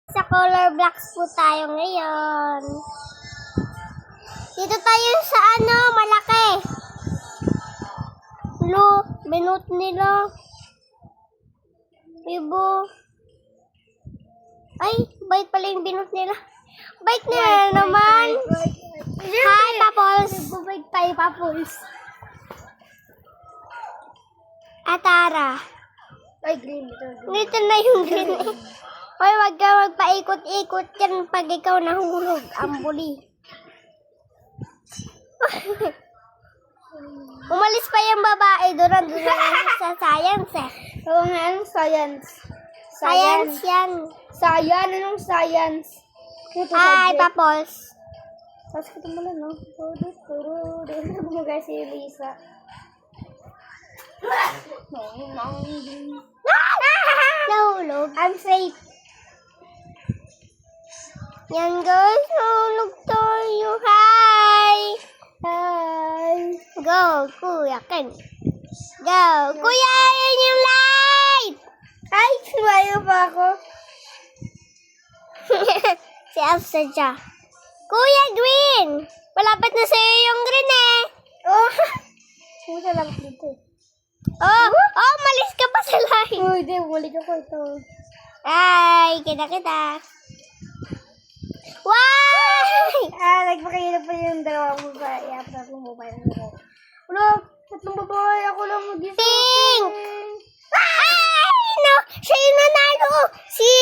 Sa color blocks po tayo ngayon. Dito tayo sa malaki. Blue, binut nila. Ibo. Ay, bait pala yung binut nila. Bait nila naman. Hi, Papols. Nagbabay tayo, Papols. Atara. Ay, green. Dito na yung green. Hoy, wag ka magpaikot-ikot yan pag ikaw nahulog. Ambuli. Umalis pa yung babae doon sa science eh. Oo nga, anong science? Science yan. Science? Anong science? Hi, Papols. Tapos kita mo lang, no? Ano mo guys si Lisa? Nahulog. I'm safe. Yan guys, nahulog tayo. Hi! Hi! Go, Kuya Ken. Go. Kuya, yan yung light! Ay, sumayo pa ako. Si Afsadja. Kuya Green! Malapit na sa'yo yung green eh. Oh! Pumunta lang dito. Oh, malis ka pa sa light. Uy, di, bumalik ako ito. Ay, kita. Why? Nagpakahirap pa yung dalawang babae. Tatlong babae ng dalawa. Wala, tatlong babae. Ako lang mag-isa. Pink! Ay, no! Siya yung nanalo! Si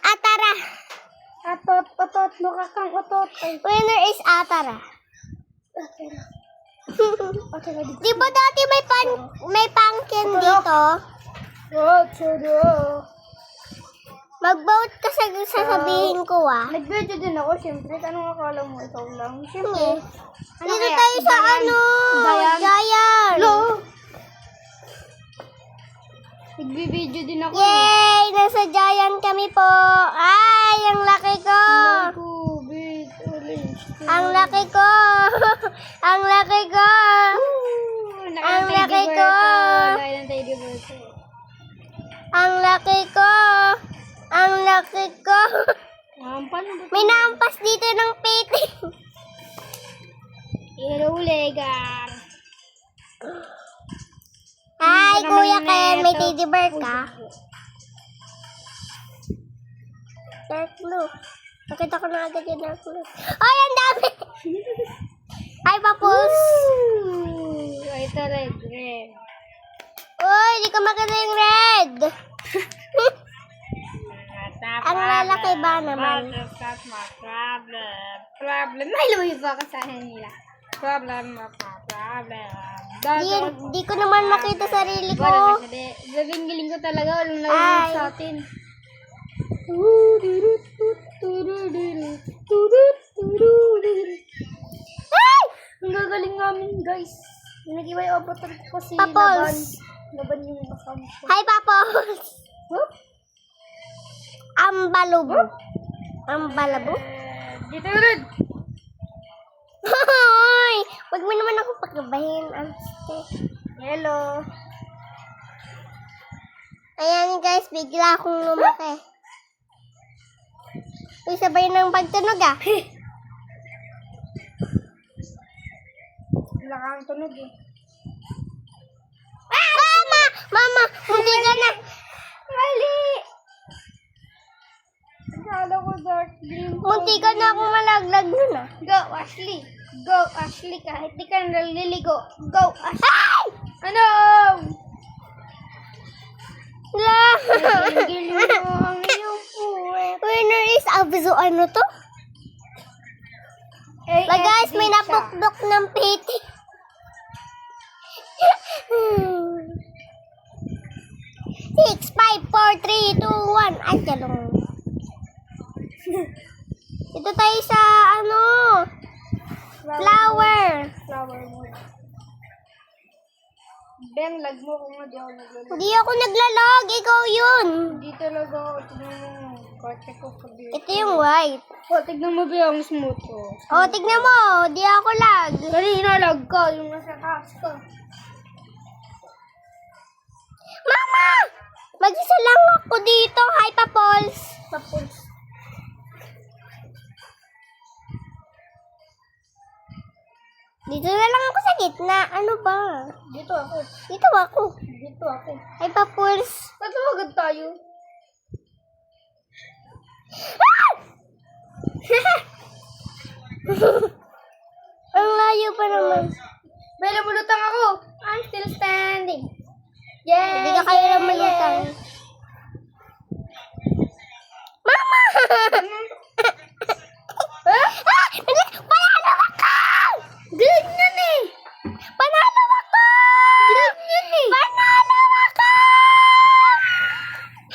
Atara. Otot, nakakang otot. Ay, Winner is Atara. okay. Di ba dati may pumpkin dito? Mag-vote ka sa sasabihin ko Nag-video din ako, siyempre. Anong akala mo? Ikaw lang. Siyempre. Dito tayo sa Giant. Hello? Nag-video din ako. Yay! Nasa Giant kami po. Ay, ang laki ko. Ang laki ko. Ang laki ko. Ang laki ko. Ang laki ko. Ang laki ko. May naampas dito ng piti. Irulegar. Hi, Kuya Ken. May teddy bear ka? Dark blue. Nakita ko na agad yung dark blue. Ay, ang dami! Hi, Papols. Ito red. Uy, di ko makita yung red. Ang lalaki ba naman? Problem. May luwi ba ka sa nila? Problem. Di ko naman makita sarili ko. Galing-galing ko talaga. Walang lawin sa atin. Ay! Ang gagaling namin, guys. Nag-iway obotan ko kasi Papols. laban yung account ko. Hi, Papols. Huh? Ambalabu. Ambalabu? Dito ulit. Hoy! Wag mo naman ako pagkabahin. Hello. Ayan guys, bigla akong lumaki. Uy, sabay ng pagtunog Wala kang tunog eh. Mama! Hindi ka na! Mali! Akala ko dark green. Munti ka na akong malaglag nun Go, Ashley. Go, Ashley. Kahit di ka naliligo. Go, Ashley. Ay! Ano? La! Giling mo ang iyong puwet. Winner is Abizo. Ano to? La guys, may napukdok ng piti. 6, 5, 4, 3, 2, 1. Ay, talong. Ito tayo sa flower. Flower mo. Ben, lag mo kung di ako naglalagay. Hindi ako naglalag. Ikaw yun. Hindi talaga ako. Tignan mo. Kotse ko kabi. Ito yung white. Tignan mo ba yung smooth ko? Tignan mo. Di ako lag. Kanina lag ka. Yung nasa taas ko. Mama! Mag-isa lang ako dito. Hi, Papols. Tapos, Dito na lang ako sa gitna. Ano ba? dito ako. Dito ako. Dito ako. Hi, Papols. Ba't agad tayo? Ang layo pa naman. Bella, bulutang ako. I'm still standing. Yeah. Hindi ka kayo lang malutang. Mama! Panalo ako! Ganyan eh. Panalo ako! Ganyan eh. Panalo ako!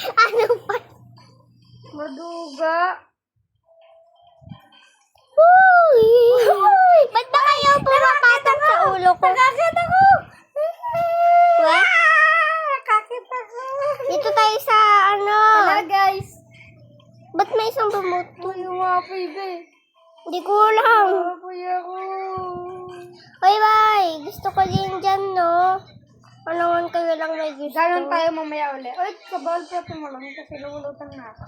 Ano ba? Maduga. Uy! Ba't ba kayo pumapatang sa ulo ko? Nakakit ako. What? Nakakit ako. Dito tayo sa ano? Hala guys. Ba't may isang bumuto? Uy, umapoy ba eh. Hindi ko alam. Umapoy ako. Bye bye! Gusto ko din dyan, no? Ano naman kayo lang may gusto? Ganon tayo mamaya uli. Uy, kabal pa tumalong kasi lulutang na ako.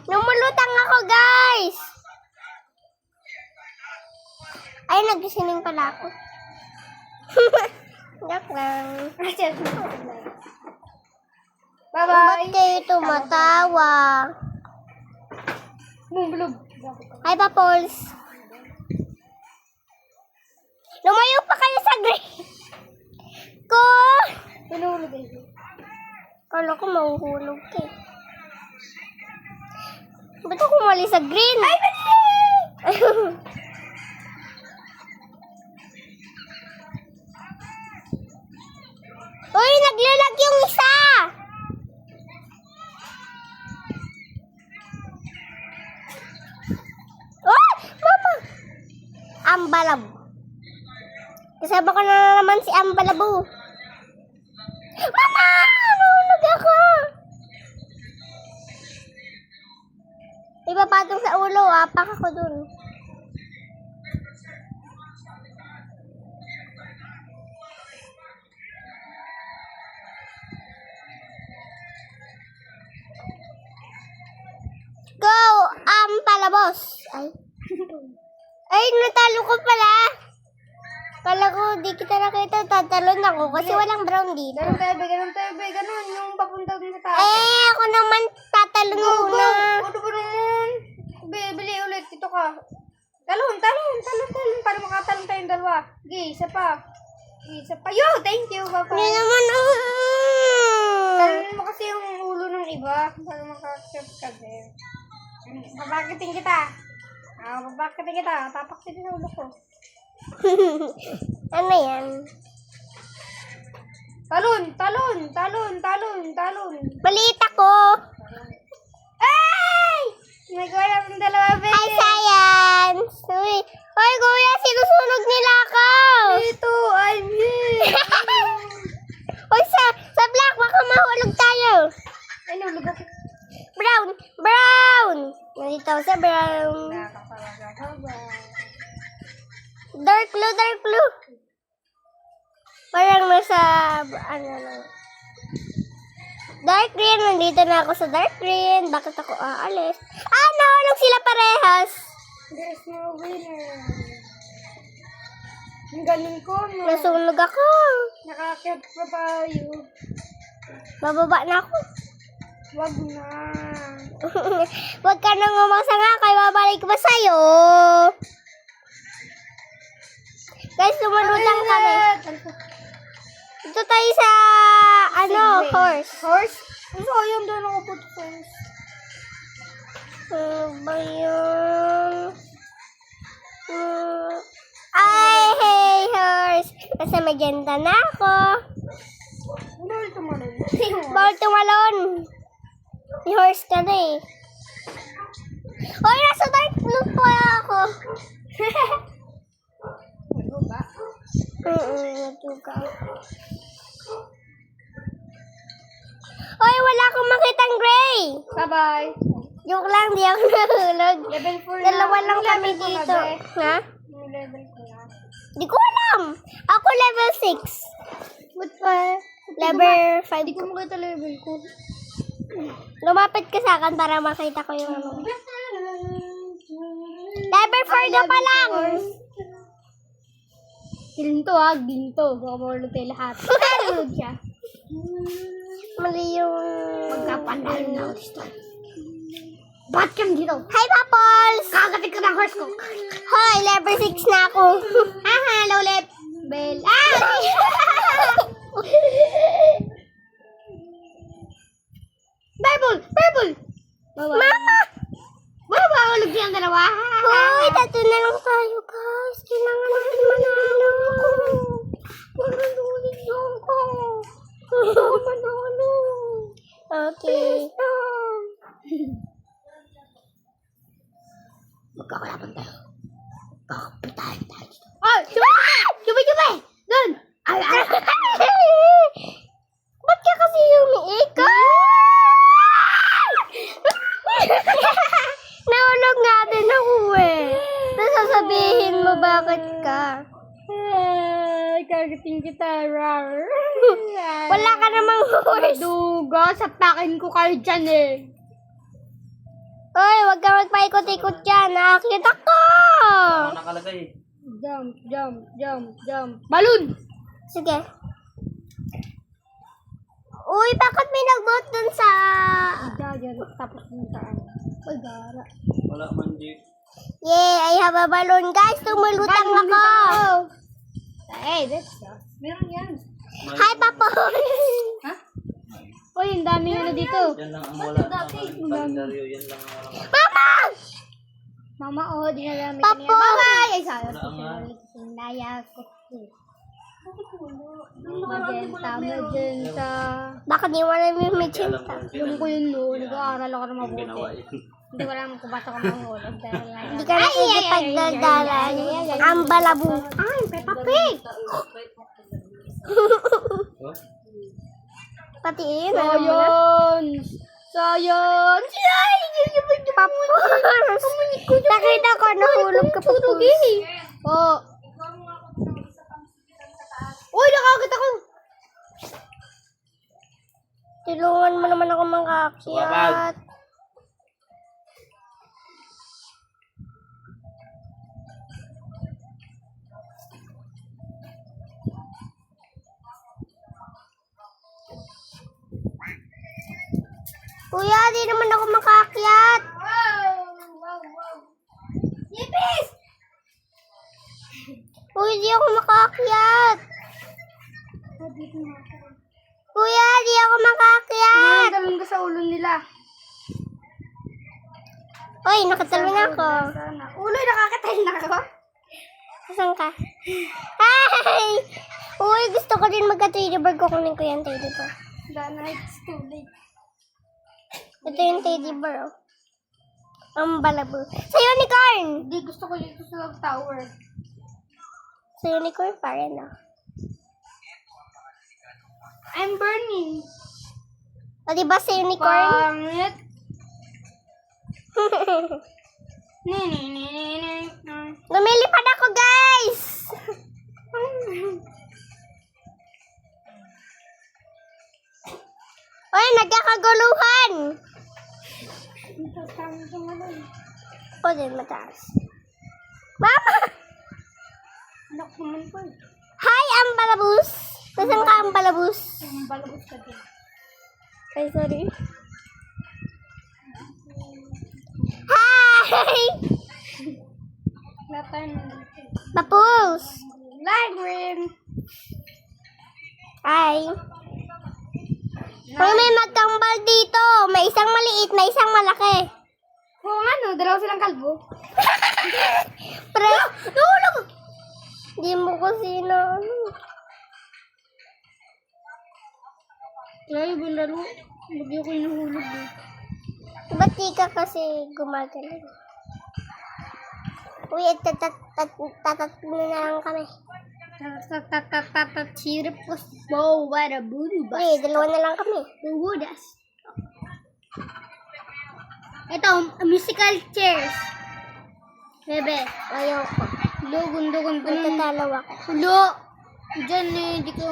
Lumulutang ako, guys! Ay, nagsisiming pala ako. Joke lang. Ba't Bye-bye. kayo tumatawa? Bumblog. Hi, Papols. Lumayo pa kayo sa green ko. Pinulog eh. Kala ko mahuhulog ka eh. Ba't ako mali sa green? Ay, Uy, naglalag yung isa! Oh, mama! Ambalab. Kasama ko na naman si Ambalabo. Mama! Nahulog ako! Ipapatong sa ulo, apak ako dun. Go, Palabos. Ay, natalo ko pala. Kala ko, di kita nakita, tatalon ako kasi walang brown dito. Ganon tayo, ganon. Yung papunta dun sa taas. Eh, ako naman tatalon muna. Ano ba naman? Bili ulit, dito ka. Talon. Para makatalon tayong dalawa. Okay, isa pa. Yo, thank you, papa. Hindi naman, Talon mo kasi yung ulo ng iba para makakasip ka din. Babakitin kita. Babakitin kita. Tapak din ang ulo ko. Ano yan? Talon. Maliit ako. Ay! May gawin akong dalawa, baby. Hi, science. Uy, kuya, sinusunog nila ako. Dito, I'm here. Uy, sa black, baka mahulog tayo. Ay, nulog ako. Brown. Nandito ako sa brown. Dark blue. Parang nasa, dark green. Nandito na ako sa dark green. Bakit ako aalis? Nahulog sila parehas. There's no winner. Ang galing ko, no? Nasunog ako. Nakakit pa tayo. Bababa na ako. Wag na. Huwag ka nang umasa nga kay babalik ba sa'yo? Guys, lumulutang kami. Dito tayo sa, horse. Horse? Ano yun doon ako put horse? Ba yun? Ay, hey, horse. Nasa maganda na ako. Bawal tumalon. Bawal tumalon. May horse ka na eh. Oy, nasa dark blue pa ako. Ba? Natuga. Oy, wala akong makitang gray. Bye-bye. Joke lang, di ako nahulog. Level 4 Dalawa na. lang Yung kami level ko na, dito. be. Ha? Yung level ko na. Di ko alam. Ako level 6. What pa? Level 5. Hindi ko makita level ko. Lumapit ka sa akin para makita ko yung ano. Level 4 na pa lang. Ginto ha, ginto. Baka mawalog tayo lahat. Nalulog siya. Mali yung... Magkapandahan na ako dito. Ba't kang dito? Hi, Papols! Kagatin ka ng horse ko. Hoy, level 6 na ako. Haha, lowlet. Bell. Ah! Purple! Purple! Mama! Mawawalog siya ang dalawa. Hoy, tato na lang tayo, guys. Kailangan natin manalo. Manalo yung ko. Manalo. Okay. Magkakalaban tayo. Kakapitahin tayo dito. Oh! Subay! Subay! Subay! Doon! Ay! Ay! Ba't ka kasi umiikot? Nahulog nga din ako eh. Tapos sasabihin mo bakit ka. Ay, kagating kita. Rar. Wala ka namang horse. Duga, sapakin ko kayo dyan eh. Hoy, wag ka magpaikot-ikot dyan. Nakakit ako. Nakalagay. Jump, jump, jump, jump. Balloon! Sige. Uy, bakit may nag-vote dun sa... Dyan, tapos yung saan. Ay, gara. Wala man, Jake. Yeah, I have a balloon. Guys, tumulutang ako. Hey, that's us. Meron yan. Hi, Papoy. Ha? Uy, ang dami na dito. Yan lang ang wala na kalendaryo. Yan lang ang wala. Mama! Mama, oh, di na namin Papoy! Bye! Ay, sayang Wala ko nga. sinaya ko. Magenta, magenta. Bakit di wala may Hindi alam magenta? kung Alam ko yun, no. Nag-aaral ako ng yung mabuti. ginawa yun. Hindi ko alam kung ba't ako mahulog. Hindi ka nakikipagdadalan. Ang balabu. Ay, Peppa Pig! Oh? Pati yun, alam mo na. Science! Science! Yay! Papos! Nakita ko, nahulog ka, Papos. Oh. Uy, nakagat ako! Tulungan mo naman ako mangkakyat. Kuya, di naman ako makakyat. Yipis! Uy, di ako makakyat. Kuya, di ako makakyat. Nakatalong ka sa ulo nila. Uy, nakatalo na ako. Ulo, nakakatayin na ako. Saan ka? Hi! Uy, gusto ko din magka-teddy bear. Kukunin ko yung teddy bear. Dana, it's too late. Ito yung teddy bear, oh. Ang balabu. Sa unicorn! Hindi, gusto ko dito sa tower. Sa unicorn pa rin, oh. I'm burning. O, diba sa unicorn? Pangit. Lumilipad ako, guys! Uy, nagkakaguluhan! Ako din mataas. Mama! Anak naman po eh. Hi, ang balabus! Nasaan ka ang balabus? Ang balabot ka din. Ay, sorry. Hi! Latar na. Papus! Light green. Hi! Uy, may magkambal dito. May isang maliit na isang malaki. Oo nga no, dalawa silang kalbo. Pre, nahulog! Di mo kasi na ano. Layo ba laro? Lagi ako yung nahulog eh. Ba't di ka kasi gumagaling? Uy, tatatlo na lang kami. Chirip ko. Wow, what a booty bus. Uy, dalawa na lang kami. Bubudas. Ito, musical chairs. Bebe. Ayaw ko. Hulo, gundo. Magtatalaw ako. Hulo. Diyan eh, di ko...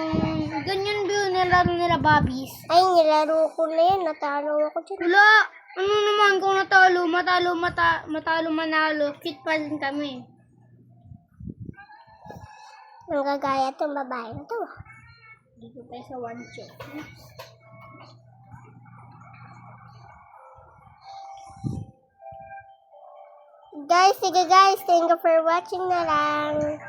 Ganyan ba yung nilaro nila, Bobbies? Ay, nilaro ko na yan. Natalo ako dyan. Wala! Ano naman kung matalo, manalo, fit pa rin kami. Ang gagaya itong babae na to. Dito tayo sa one check. Guys, sige guys. Thank you for watching na lang.